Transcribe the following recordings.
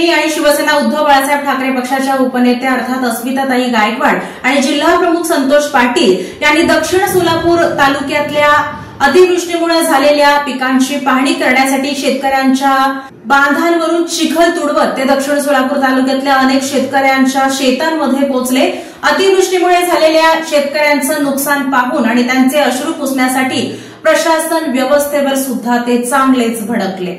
प्रतिनिधी आणि शिवसेना उद्धव बाळासाहेब ठाकरे पक्षाच्या उपनेत्या अर्थात अस्मिताताई गायकवाड आणि जिल्हा प्रमुख संतोष पाटील यांनी दक्षिण सोलापूर तालुक्यातल्या अतिवृष्टीमुळे झालेल्या पिकांची पाहणी करण्यासाठी शेतकऱ्यांच्या बांधांवरून चिखल तुडवत ते दक्षिण सोलापूर तालुक्यातल्या अनेक शेतकऱ्यांच्या शेतांमध्ये पोहोचले। अतिवृष्टीमुळे झालेल्या शेतकऱ्यांचं नुकसान पाहून आणि त्यांचे अश्रू पुसण्यासाठी प्रशासन व्यवस्थेवर सुद्धा ते चांगलेच भडकले।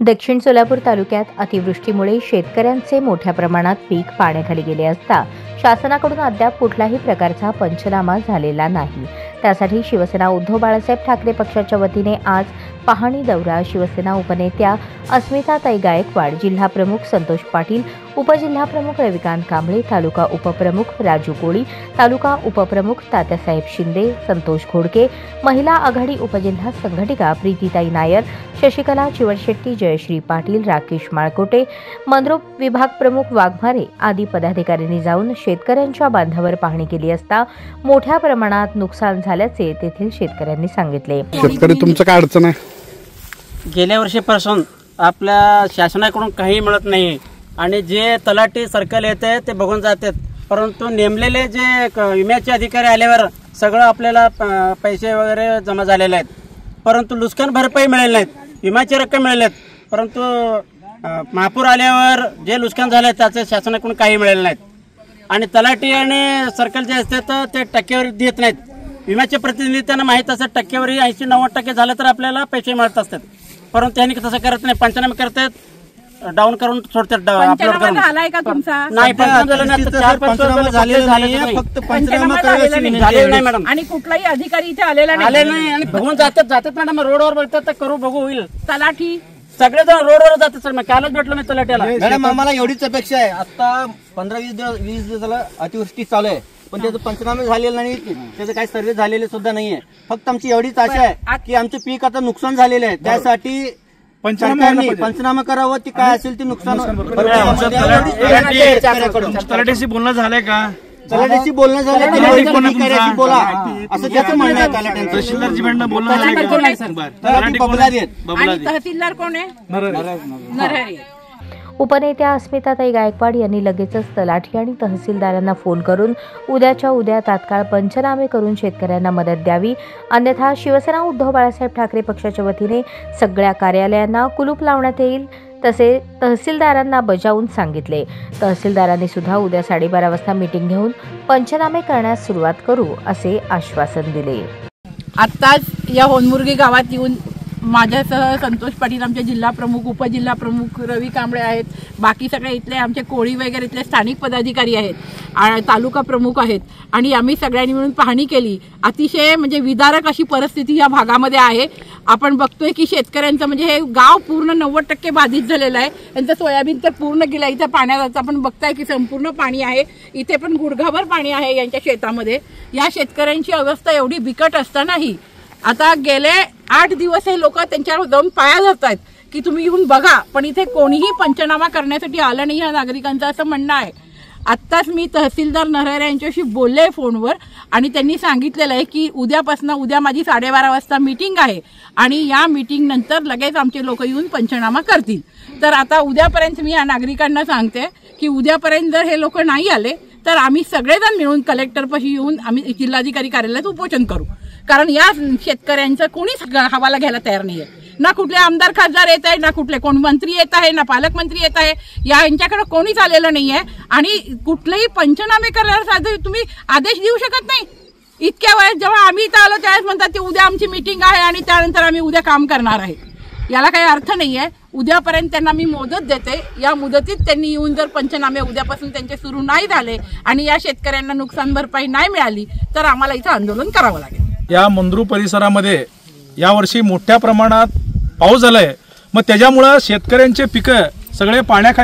दक्षिण सोलापूर तालुक्यात अतिवृष्टीमुळे शेतकऱ्यांचे मोठ्या प्रमाणात पीक पाण्याखाली गेले असता शासनाकडून अद्याप कुठल्याही प्रकारचा पंचनामा झालेला नाही। त्यासाठी शिवसेना उद्धव बाळासाहेब ठाकरे पक्षाच्या वतीने आज पाहणी दौरा शिवसेना उपनेत्या अस्मिताताई गायकवाड, जिल्हा प्रमुख संतोष पाटील, उपजिल्हाप्रमुख रविकांत कांबळे, तालुका उपप्रमुख राजू कोळी, तालुका उपप्रमुख तात्यासाहेब शिंदे, संतोष घोडके, महिला आघाडी उपजिल्हा संघटिका प्रीतीताई नायर, शशिकला चिवरशेट्टी, जयश्री पाटील, राकेश माळकोटे, मनोरम विभाग प्रमुख वाघमारे आदी पदाधिकाऱ्यांनी जाऊन शेतकऱ्यांच्या बांधावर पाहणी केली असता मोठ्या प्रमाणात नुकसान झाल्याचे तेथील शेतकऱ्यांनी सांगितले। शेतकरी तुमचं काय अडचण आहे? गेल्या वर्षीपासून आपल्या शासनाकडून काही मिळत नाही आणि जे तलाठी सर्कल येते ते बघून जातात, परंतु नेमलेले जे विम्याचे अधिकारी आल्यावर सगळं आपल्याला पैसे वगैरे जमा झालेले आहेत, परंतु नुकसान भरपाई मिळाली नाहीत, विम्याची रक्कम मिळाली आहेत, परंतु महापूर आल्यावर जे नुकसान झाले त्याचे शासनाकडून काही मिळाले नाहीत आणि तलाठी आणि सर्कल जे असतात ते टक्केवारी देत नाहीत। विम्याचे प्रतिनिधी त्यांना माहीत असतात टक्केवारी 80-90% झालं तर आपल्याला पैसे मिळत असतात, परंतु त्यांनी तसं करत नाही, पंचनामे करतात, डाऊन करून सोडतात, अपलोड करून। नाही पंचनामा झालेला नाही, फक्त पंचनामा झालेला नाही मॅडम आणि कुठलाही अधिकारी इथे आलेला नाही आणि बघून जातात मॅडम, रोडवर बघतात तर करू बघू होईल, तलाठी सगळेजण रोडवर जातात। सर मी कालच भेटलो मी तलाट्याला। मॅडम आम्हाला एवढीच अपेक्षा आहे, आता 15-20 दिवसाला अतिवृष्टी चालू आहे पण त्याचं पंचनामे झालेलं नाही, त्याचं काही सर्वे झालेले सुद्धा नाहीये। फक्त आमची एवढीच आशा आहे की आमचे पीक आता नुकसान झालेले आहे, त्यासाठी पंचनामा करावं, ती काय असेल ती नुकसान। तलाठीशी बोलणं झालंय का? तलाठीशी बोलणं झालं बोला असं त्याचं म्हणणं आहे। तलाठ्यांचं तहसीलदारची भेटणं बोलणं झालं का? तलाठी बबला देत। तहसीलदार कोण आहे? नरहरी। उपनेत्या अस्मिताताई गायकवाड यांनी लगेचच तलाठी आणि तहसीलदारांना फोन करून उद्याच्या उद्या तात्काळ पंचनामे करून शेतकऱ्यांना मदत द्यावी, अन्यथा शिवसेना उद्धव बाळासाहेब ठाकरे पक्षाच्या वतीने सगळ्या कार्यालयांना कुलूप लावण्यात येईल, तसे तहसीलदारांना बजावून सांगितले। तहसीलदारांनी सुद्धा उद्या 12:30 वाजता मीटिंग घेऊन पंचनामे करण्यास सुरुवात करू असे आश्वासन दिले। आत्ताच या होनमुर्गी गावात येऊन माझ्यासह संतोष पाटील, आमचे जिल्हा प्रमुख, उपजिल्हा प्रमुख रवी कांबळे आहेत, बाकी सगळे इथले आमचे कोळी वगैरे इथले स्थानिक पदाधिकारी आहेत, तालुका प्रमुख आहेत आणि आम्ही सगळ्यांनी मिळून पाहणी केली। अतिशय म्हणजे विदारक अशी परिस्थिती या भागामध्ये आहे। आपण बघतोय की शेतकऱ्यांचं म्हणजे हे गाव पूर्ण 90% बाधित झालेलं आहे, त्यांचं सोयाबीन तर पूर्ण गेलं, इथं पाण्याचं आपण बघताय की संपूर्ण पाणी आहे, इथे पण गुडघाभर पाणी आहे यांच्या शेतामध्ये। या शेतकऱ्यांची अवस्था एवढी बिकट असतानाही आता गेले 8 दिवस हे लोक त्यांच्यावर जाऊन पाया धरतायत की तुम्ही येऊन बघा, पण इथे कोणीही पंचनामा करण्यासाठी आलं नाही या नागरिकांचं असं म्हणणं आहे। आत्ताच मी तहसीलदार नरहरे यांच्याशी बोलले फोनवर आणि त्यांनी सांगितलेलं आहे की उद्या माझी 12:30 वाजता मीटिंग आहे आणि या मीटिंग नंतर लगेच आमचे लोक येऊन पंचनामा करतील। तर आता उद्यापर्यंत मी या नागरिकांना सांगते की उद्यापर्यंत जर हे लोक नाही आले तर आम्ही सगळेजण मिळून कलेक्टरपाशी येऊन आम्ही जिल्हाधिकारी कार्यालयात उपोषण करू, कारण या शेतकऱ्यांचं कोणीच हवाला घ्यायला तयार नाहीये। ना कुठले आमदार खासदार येत आहे, ना कुठले कोण मंत्री येत आहे, ना पालकमंत्री येत आहे, यांच्याकडे कोणीच आलेलं नाहीये आणि कुठलेही पंचनामे करण्यासाठी तुम्ही आदेश देऊ शकत नाही। इतक्या वेळेस जेव्हा आम्ही इथं आलो त्यावेळेस म्हणतात की उद्या आमची मीटिंग आहे आणि त्यानंतर आम्ही उद्या काम करणार आहे। याला काही अर्थ नाहीये। उद्यापर्यंत त्यांना मी मुदत देते, या मुदतीत त्यांनी येऊन जर पंचनामे उद्यापासून त्यांचे सुरू नाही झाले आणि या शेतकऱ्यांना नुकसान भरपाई नाही मिळाली तर आम्हाला इथं आंदोलन करावं लागेल। या मंद्रू परिसरामध्ये यावर्षी मोठ्या प्रमाणात पाऊस झालाय, मग त्याच्यामुळे शेतकऱ्यांचे पिकं सगळे पाण्याखाली